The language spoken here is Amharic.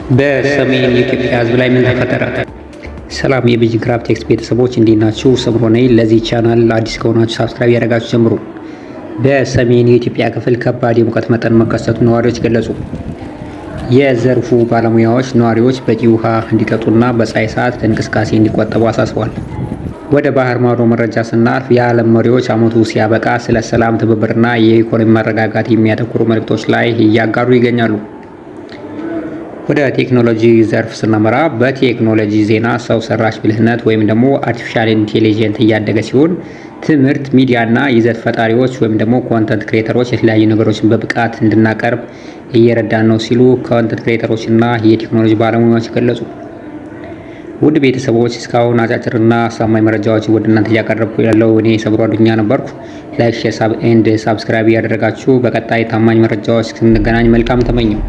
በሰሜን የኢትዮጵያ ሕዝብ ላይ ምን ተፈጠረ? ሰላም የቢጂ ክራፍት ኤክስ ቤተሰቦች እንዴት ናችሁ? ሰምሮ ነኝ። ለዚህ ቻናል አዲስ ከሆናችሁ ሳብስክራይብ ያደረጋችሁ ጀምሩ። በሰሜን የኢትዮጵያ ክፍል ከባድ የሙቀት መጠን መከሰቱ ነዋሪዎች ገለጹ። የዘርፉ ባለሙያዎች ነዋሪዎች በቂ ውሃ እንዲጠጡና በፀሐይ ሰዓት ከእንቅስቃሴ እንዲቆጠቡ አሳስበዋል። ወደ ባህር ማዶ መረጃ ስናልፍ የዓለም መሪዎች ዓመቱ ሲያበቃ ስለ ሰላም፣ ትብብርና የኢኮኖሚ መረጋጋት የሚያተኩሩ መልእክቶች ላይ እያጋሩ ይገኛሉ። ወደ ቴክኖሎጂ ዘርፍ ስናመራ በቴክኖሎጂ ዜና ሰው ሰራሽ ብልህነት ወይም ደግሞ አርቲፊሻል ኢንቴሊጀንት እያደገ ሲሆን ትምህርት፣ ሚዲያና ይዘት ፈጣሪዎች ወይም ደግሞ ኮንተንት ክሬተሮች የተለያዩ ነገሮችን በብቃት እንድናቀርብ እየረዳን ነው ሲሉ ኮንተንት ክሬተሮች እና የቴክኖሎጂ ባለሙያዎች ገለጹ። ውድ ቤተሰቦች እስካሁን አጫጭርና አሳማኝ መረጃዎች ወደ እናንተ እያቀረብኩ ያለው እኔ ሰብሮ አዱኛ ነበርኩ። ላይክ፣ ሼር ኤንድ ሳብስክራይብ ያደረጋችሁ በቀጣይ ታማኝ መረጃዎች እስክንገናኝ መልካም ተመኘው።